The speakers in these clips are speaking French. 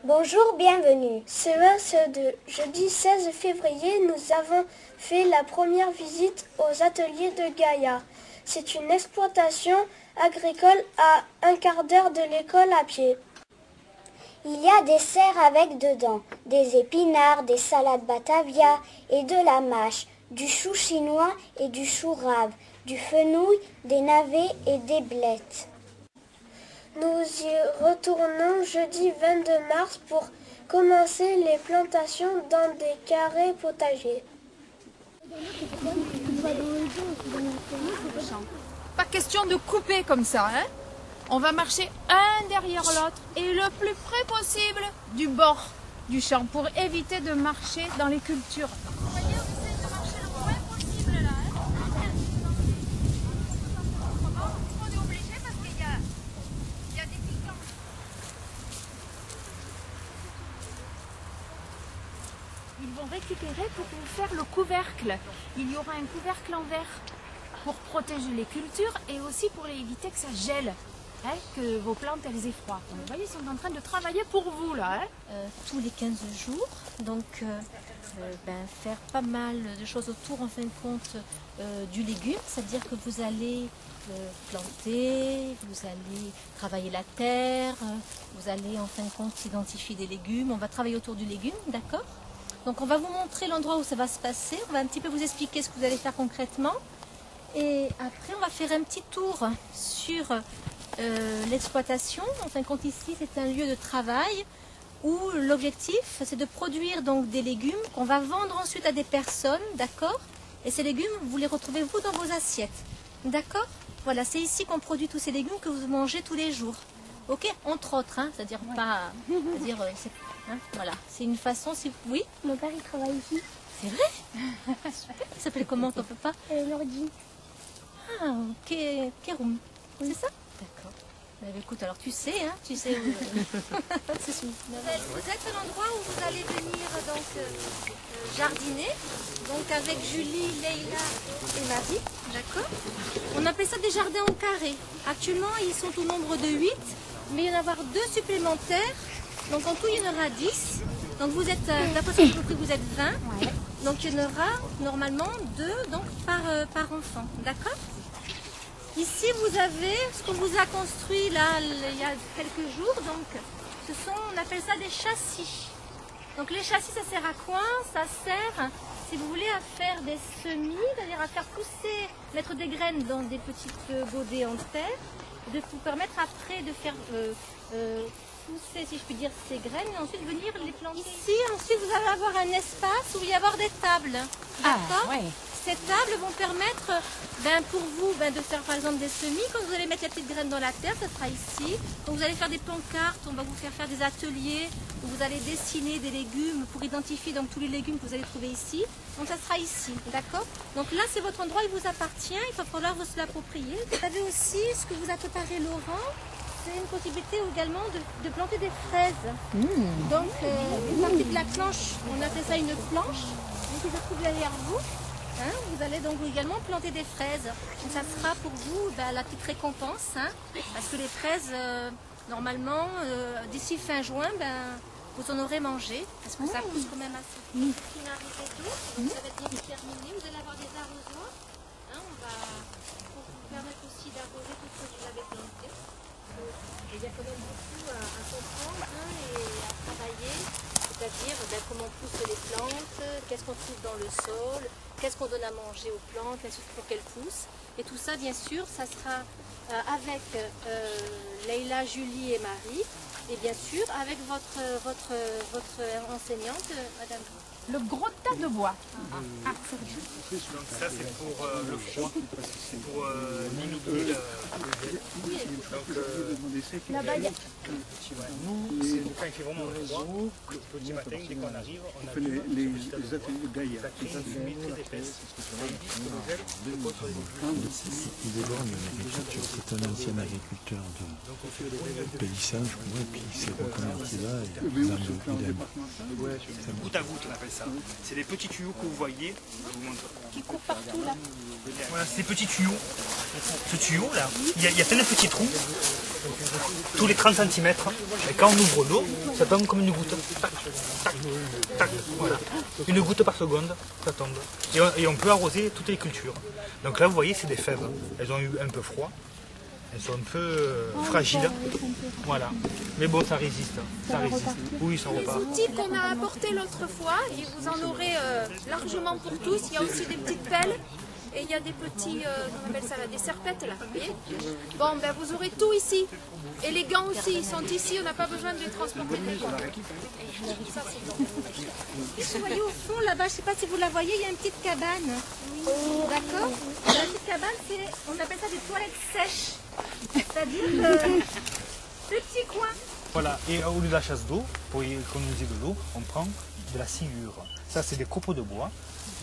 Bonjour, bienvenue. Ce jeudi 16 février, nous avons fait la première visite aux ateliers de Gaïa. C'est une exploitation agricole à un quart d'heure de l'école à pied. Il y a des serres avec dedans, des épinards, des salades Batavia et de la mâche, du chou chinois et du chou rave, du fenouil, des navets et des blettes. Nous y retournons jeudi 22 mars pour commencer les plantations dans des carrés potagers. Pas question de couper comme ça, hein? On va marcher un derrière l'autre et le plus près possible du bord du champ pour éviter de marcher dans les cultures. Vous voyez, on essaie de marcher le moins possible là, hein? On est obligé parce qu'il y a des piquants. Ils vont récupérer pour vous faire le couvercle. Il y aura un couvercle en verre pour protéger les cultures et aussi pour éviter que ça gèle, hein, que vos plantes elles aient froid. Vous voyez, ils sont en train de travailler pour vous là. Hein. Tous les 15 jours, donc faire pas mal de choses autour en fin de compte du légume, c'est-à-dire que vous allez planter, vous allez travailler la terre, vous allez en fin de compte identifier des légumes, on va travailler autour du légume, d'accord? Donc on va vous montrer l'endroit où ça va se passer, on va un petit peu vous expliquer ce que vous allez faire concrètement. Et après, on va faire un petit tour sur l'exploitation. En fin de compte, ici, c'est un lieu de travail où l'objectif, c'est de produire donc des légumes qu'on va vendre ensuite à des personnes, d'accord? Et ces légumes, vous les retrouvez vous dans vos assiettes, d'accord? Voilà, c'est ici qu'on produit tous ces légumes que vous mangez tous les jours, ok? Entre autres, hein, c'est-à-dire pas, c'est-à-dire, hein, voilà, c'est une façon, si oui. Mon père, il travaille ici. C'est vrai? Super. Il s'appelle comment ton papa? Lordi. Ah, Kéroum, c'est ça? D'accord. Écoute, alors tu sais, hein, tu sais où... Vous êtes à l'endroit où vous allez venir donc jardiner, donc avec Julie, Leïla et Marie, d'accord? On appelle ça des jardins au carré. Actuellement, ils sont au nombre de 8, mais il y en a avoir 2 supplémentaires, donc en tout il y en aura 10. Donc vous êtes, d'après ce que j'ai compris, vous êtes 20, donc il y en aura normalement 2 donc, par enfant, d'accord? Ici, vous avez ce qu'on vous a construit là il y a quelques jours. Donc, on appelle ça des châssis. Donc, les châssis, ça sert à quoi? Ça sert, si vous voulez, à faire des semis, c'est-à-dire à faire pousser, mettre des graines dans des petites godets en terre, de vous permettre après de faire pousser, si je puis dire, ces graines et ensuite venir les planter. Ici, ensuite, vous allez avoir un espace où il va y avoir des tables. D'accord? Ah, ouais. Ces tables vont permettre pour vous de faire par exemple des semis. Quand vous allez mettre la petite graine dans la terre, ça sera ici. Quand vous allez faire des pancartes, on va vous faire des ateliers où vous allez dessiner des légumes pour identifier donc tous les légumes que vous allez trouver ici. Donc ça sera ici, d'accord? Donc là c'est votre endroit, il vous appartient, il va falloir vous l'approprier. Vous avez aussi ce que vous a préparé Laurent. C'est une possibilité également de planter des fraises. Donc une partie de la planche, on appelle ça une planche, qui se trouve derrière vous. Hein, vous allez donc également planter des fraises. Donc, ça sera pour vous la petite récompense, hein, parce que les fraises, normalement, d'ici fin juin, vous en aurez mangé, parce que ça pousse quand même assez. Finalité d'eau, ça va être bien terminé. Vous allez avoir des arrosoirs. Hein, on va pour vous permettre aussi d'arroser tout ce que vous avez planté. Et il y a quand même beaucoup à comprendre et à travailler. C'est-à-dire comment poussent les plantes, qu'est-ce qu'on trouve dans le sol, qu'est-ce qu'on donne à manger aux plantes, pour qu'elles poussent. Et tout ça, bien sûr, ça sera avec Leïla, Julie et Marie. Et bien sûr, avec votre enseignante, Madame. Le gros tas de bois. Ça c'est pour le froid, c'est pour limiter Là-bas, il y a... Nous, quand il fait vraiment froid, le petit matin, dès qu'on arrive, on a les ateliers de Gaïa. Ça crée une fumée très épaisse. C'est un ancien agriculteur de paysage, je crois, et puis il s'est reconverti là. C'est goutte à goutte, on appelle ça. C'est des petits tuyaux que vous voyez. Je vous montre. qui courent partout là. Voilà, c'est des petits tuyaux. Ce tuyau là, il y a plein de petits trous. Tous les 30 cm. Et quand on ouvre l'eau, ça tombe comme une goutte. Tac, tac, tac, voilà. Une goutte par seconde, ça tombe. Et on peut arroser toutes les cultures. Donc là, vous voyez, c'est des fèves. Elles ont eu un peu froid. Elles sont un peu fragiles. Voilà. Mais bon, ça résiste. Ça résiste. Oui, ça repart. Les outils qu'on a apportés l'autre fois, et vous en aurez largement pour tous. Il y a aussi des petites pelles. Et il y a des petits, on appelle ça là, des serpettes là, vous voyez. Bon, ben vous aurez tout ici. Et les gants aussi, ils sont ici, on n'a pas besoin de les transporter. Ça, c'est bon. Et vous voyez au fond là-bas, je ne sais pas si vous la voyez, il y a une petite cabane. D'accord. La petite cabane, on appelle ça des toilettes sèches. C'est-à-dire des petits coins. Voilà, et au lieu de la chasse d'eau, pour économiser de l'eau, on prend de la sciure. Ça, c'est des copeaux de bois.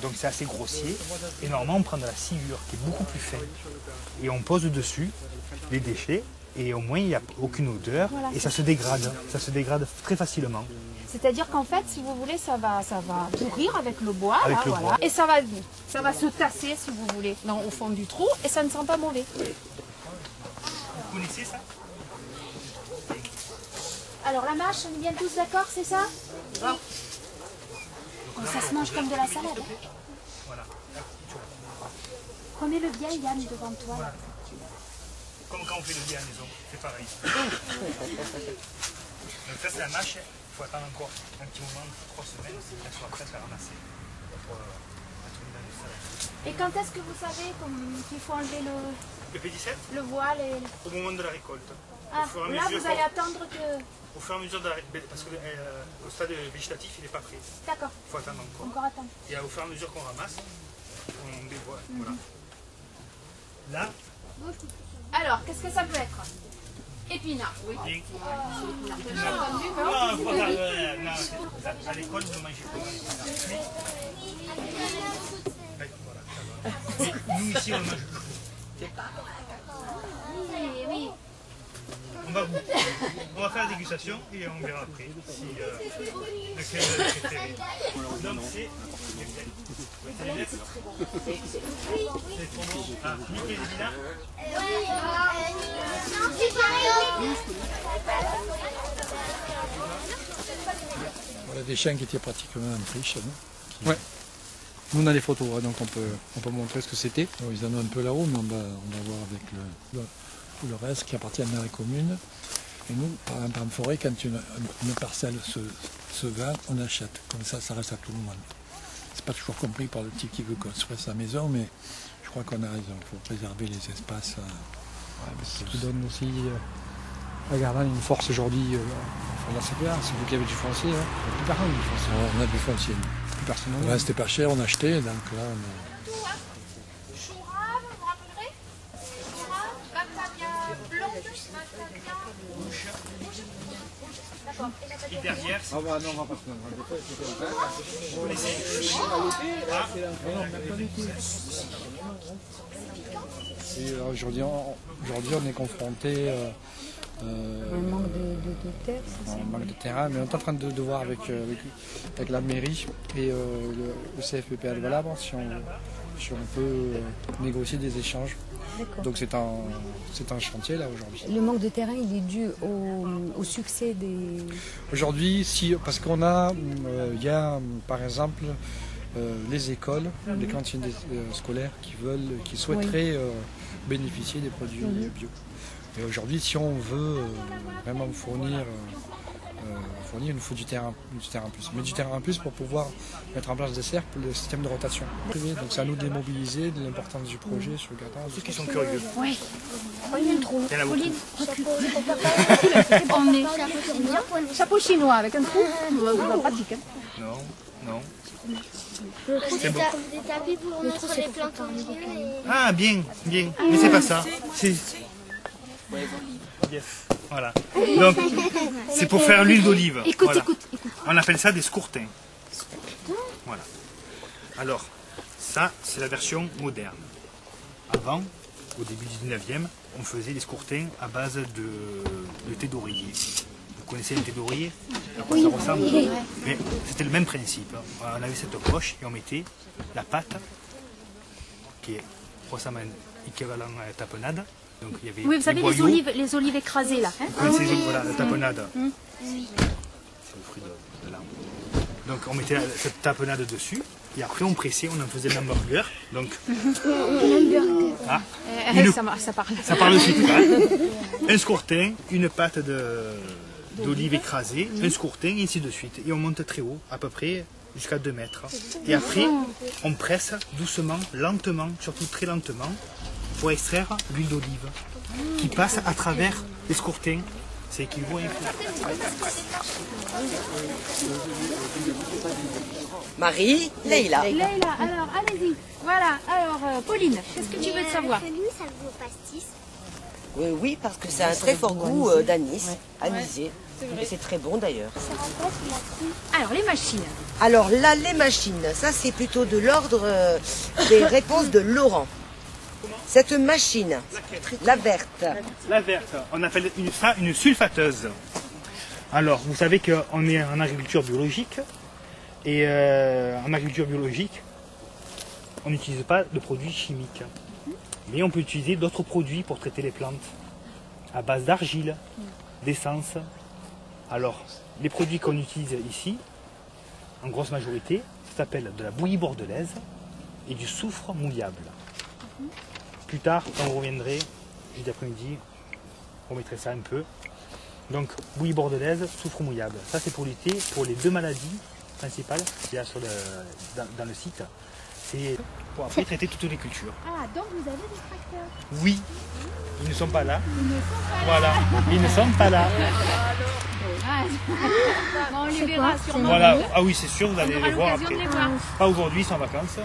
Donc c'est assez grossier, et normalement on prend de la sciure qui est beaucoup plus fine, et on pose dessus les déchets, et au moins il n'y a aucune odeur, voilà. Et ça se dégrade très facilement. C'est-à-dire qu'en fait, si vous voulez, ça va pourrir avec le bois, avec là, le voilà. bois. Et ça va se tasser, si vous voulez, au fond du trou, et ça ne sent pas mauvais. Vous connaissez ça? Alors la mâche, on est bien tous d'accord, c'est ça? Oui. Ça se mange comme de la salade. Voilà. Prenez-le bien, Yann, devant toi. Voilà. Comme quand on fait le lait à la maison, c'est pareil. Donc ça c'est la mâche, il faut attendre encore un petit moment, 3 semaines, qu'elle soit prête à ramasser pour la tourner dans le salade. Et quand est-ce que vous savez qu'il faut enlever Le P17 le voile et... Au moment de la récolte. Ah, là vous allez attendre que... Au fur et à mesure de la récolte, parce que le stade végétatif il n'est pas prêt. D'accord. Il faut attendre encore. Encore attendre. Et au fur et à mesure qu'on ramasse, on dévoile. Voilà. Là. Alors, qu'est-ce que ça peut être? Épinards, oui. À l'école, vous ne mangez pas d'épinards. Mais nous ici, on mange tout. Oui. On va faire la dégustation et on verra après si lequel est préféré. Donc c'est c'est trop bon. Ah, Mickey et Lina. Voilà des chiens qui étaient pratiquement en friche. Ouais. Nous on a les photos, hein, donc on peut montrer ce que c'était. Ils en ont un peu là-haut, mais on va voir avec le reste qui appartient à la commune. Et nous, par exemple, en forêt, quand une parcelle se vend, on achète. Comme ça, ça reste à tout le monde. C'est pas toujours compris par le type qui veut construire sa maison, mais je crois qu'on a raison. Il faut préserver les espaces. Ce qui donne aussi à Gardanne une force aujourd'hui. Là, c'est bien, c'est vous qui avez du foncier. Hein. Plus personne du foncier. Alors, on a du foncier. Plus personne. Là, c'était pas cher, on a acheté, donc là, on a... Et derrière, ah bah non, on va pas se vous connaissez aujourd'hui, on est confronté un manque de terre, c'est ça? Un manque de terrain, mais on est en train de voir avec la mairie et le CFPP de Valabre si on peut négocier des échanges. Donc c'est un chantier là aujourd'hui. Le manque de terrain, il est dû au succès des... Aujourd'hui, parce qu'on a, il y a par exemple les écoles, les cantines scolaires qui souhaiteraient bénéficier des produits bio. Et aujourd'hui, si on veut vraiment fournir, il nous faut du terrain en plus. Mais du terrain en plus pour pouvoir mettre en place des cercles, le système de rotation. Donc c'est à nous de les mobiliser, de l'importance du projet sur Gardanne. Ceux qui sont curieux. Oui. Il y en a beaucoup. On est chapeau chinois avec un trou. Pratique. Non. C'est bon. Des tapis pour mettre les plantes en milieu. Ah, bien. Mais c'est pas ça. C'est... Yes. Voilà. Donc, c'est pour faire l'huile d'olive. Écoute, Voilà. écoute. On appelle ça des scourtins. Voilà. Alors, ça, c'est la version moderne. Avant, au début du 19e, on faisait des scourtins à base de thé d'oreiller. Vous connaissez le thé d'oreiller? À quoi ça ressemble? Mais c'était le même principe. On avait cette poche et on mettait la pâte, qui est ressemble à un équivalent à la tapenade. Donc, il y avait Oui, vous savez boyaux. les olives écrasées là. Hein? Vous connaissez voilà, la tapenade? C'est le fruit de l'arbre. Donc on mettait cette tapenade dessus et après on pressait, on en faisait un hamburger. Donc, ah, Ça parle. ça parle aussi. Un scourtin, une pâte d'olive écrasée, un scourtin et ainsi de suite. Et on monte très haut, à peu près jusqu'à 2 mètres. Et après on presse doucement, lentement, surtout très lentement, pour extraire l'huile d'olive qui passe à travers les scourtins. C'est équivaut à Marie, Leïla. Leïla, alors allez-y. Voilà, alors Pauline, qu'est-ce que tu veux savoir? Nous, ça vaut pastis. Oui, parce que c'est un très fort goût d'anis, anisé. Et c'est très bon d'ailleurs. Alors les machines. Alors là, les machines, ça c'est plutôt de l'ordre des réponses de Laurent. Cette machine, la verte. La verte, on appelle ça une sulfateuse. Alors, vous savez qu'on est en agriculture biologique. Et en agriculture biologique, on n'utilise pas de produits chimiques. Mais on peut utiliser d'autres produits pour traiter les plantes. À base d'argile, d'essence. Alors, les produits qu'on utilise ici, en grosse majorité, ça s'appelle de la bouillie bordelaise et du soufre mouillable. Plus tard, quand vous reviendrez, jeudi après-midi, on mettrait ça un peu. Donc, bouillie bordelaise, soufre mouillable. Ça, c'est pour lutter pour les 2 maladies principales qu'il y a dans le site. C'est pour après traiter toutes les cultures. Ah, donc vous avez des tracteurs? Oui, ils ne sont pas là. Voilà, ils ne sont pas là. On les verra sûrement. Voilà, ah oui, c'est sûr, vous allez On aura les voir l'occasion après. de les voir. Pas aujourd'hui, ils sont en vacances.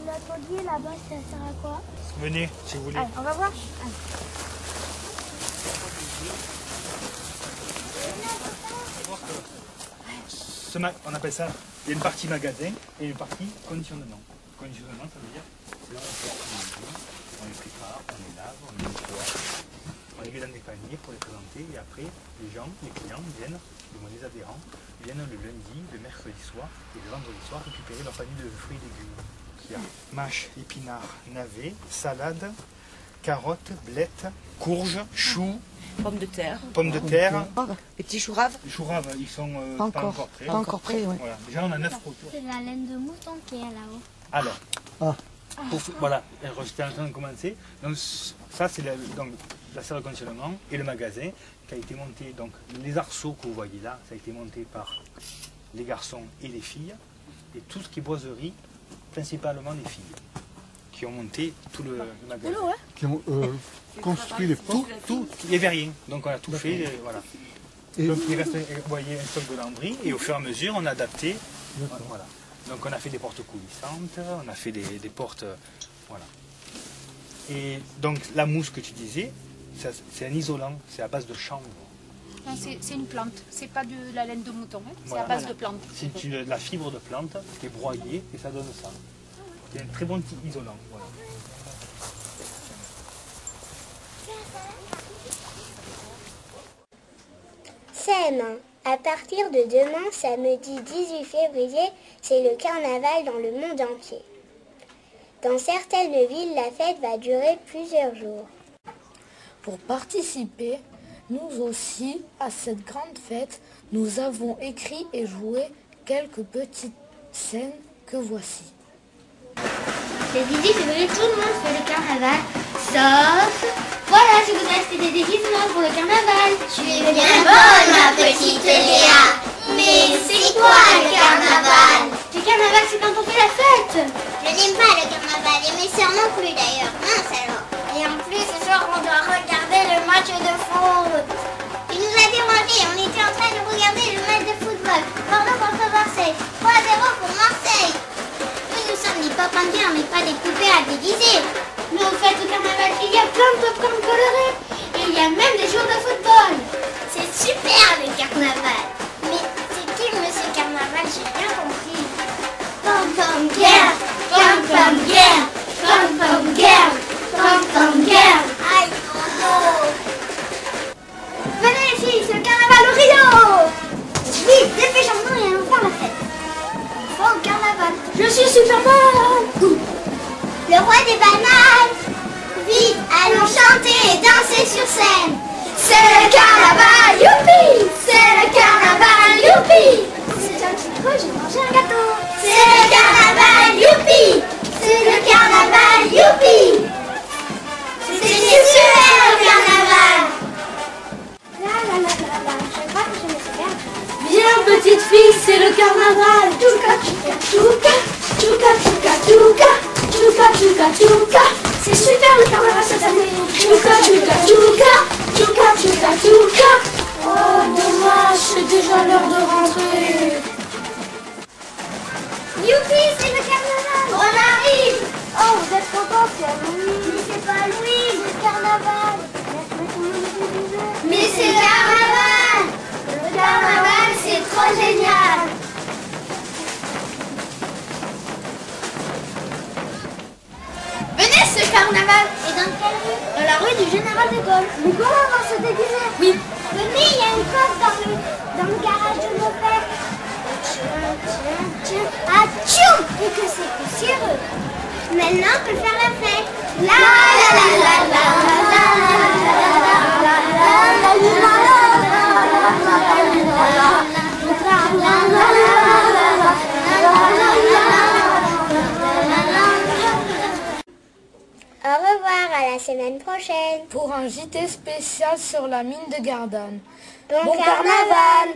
L'atelier là-bas, ça sert à quoi? Venez, si vous voulez. Allez, on va voir. On appelle ça, il y a une partie magasin et une partie conditionnement. Conditionnement, ça veut dire, c'est là on les prépare, on les lave, on les nettoie, on les met dans des paniers pour les présenter et après, les gens, les clients viennent, du moins les adhérents, viennent le lundi, le mercredi soir et le vendredi soir récupérer leur panier de fruits et légumes. Il y a mâche, épinards, navets, salade, carottes, blettes, courges, choux, Pommes de terre. Les petits choux raves. Les choux raves, ils sont pas encore prêts. Pas encore prêt, oui. Voilà. Déjà, on a 9 retours. C'est la laine de mouton qui est là-haut. Alors, voilà, j'étais en train de commencer. Donc, ça, c'est la salle de conditionnement et le magasin qui a été monté. Donc, les arceaux que vous voyez là, ça a été monté par les garçons et les filles. Et tout ce qui est boiserie, principalement les filles, qui ont monté tout le magasin. Qui ont construit les portes. Tout, il n'y avait rien. Donc, on a tout fait. Voilà. Donc, il reste, vous voyez, un stock de lambris et au fur et à mesure, on a adapté. Voilà. Donc, on a fait des portes coulissantes, on a fait des portes. Voilà. Et donc, la mousse que tu disais, c'est un isolant, c'est à base de chanvre. Non, c'est une plante, c'est pas de la laine de mouton, hein. C'est Voilà. à base de plante. C'est de la fibre de plante qui est broyée et ça donne ça. C'est un très bon petit isolant. Voilà. CM1. À partir de demain, samedi 18 février, c'est le carnaval dans le monde entier. Dans certaines villes, la fête va durer plusieurs jours. Pour participer, nous aussi, à cette grande fête, nous avons écrit et joué quelques petites scènes que voici. Le 18 février, tout le monde fait le carnaval, sauf... Voilà, je vous ai acheté des déguisements pour le carnaval. Tu es bien bonne, ma petite Léa. Mais c'est quoi le carnaval? Le carnaval, c'est quand on fait la fête. Je n'aime pas le carnaval, et mes sœurs non plus d'ailleurs. Mince alors. Et en plus, ce soir, on doit regarder le match de foot. Il nous a dérangés, on était en train de regarder le match de football. Bordeaux contre Marseille. 3-0 pour Marseille. Nous sommes des pop indiens, mais pas des poupées à déguiser. Mais au fait, au carnaval, il y a plein de popcorn colorés. Et il y a même des jours de football. filles, c'est le carnaval. Tchouka, tchouka, tchouka, tchouka, tchouka, tchouka, tchouka, tchouka, tchouka. C'est super le carnaval cette année. Tchouka, tchouka, tchouka, tchouka, tchouka, tchouka. Oh dommage, c'est déjà l'heure de rentrer. Youpi, c'est le carnaval. On arrive. Oh, vous êtes contents, c'est Louis. Mais c'est pas Louis, c'est le carnaval. Mais c'est le carnaval. Le carnaval, c'est trop génial. Venez, c'est le carnaval. Et dans quelle rue? Dans la rue du Général de Gaulle. Mais comment on va se déguiser? Oui. Venez, il y a une coiffe dans le garage de mon père. Tiens, atchoum! Et que c'est poussiéreux. Maintenant, on peut faire la fête. La la la la la la Au revoir, à la semaine prochaine. Pour un JT spécial sur la mine de Gardanne. Bon carnaval!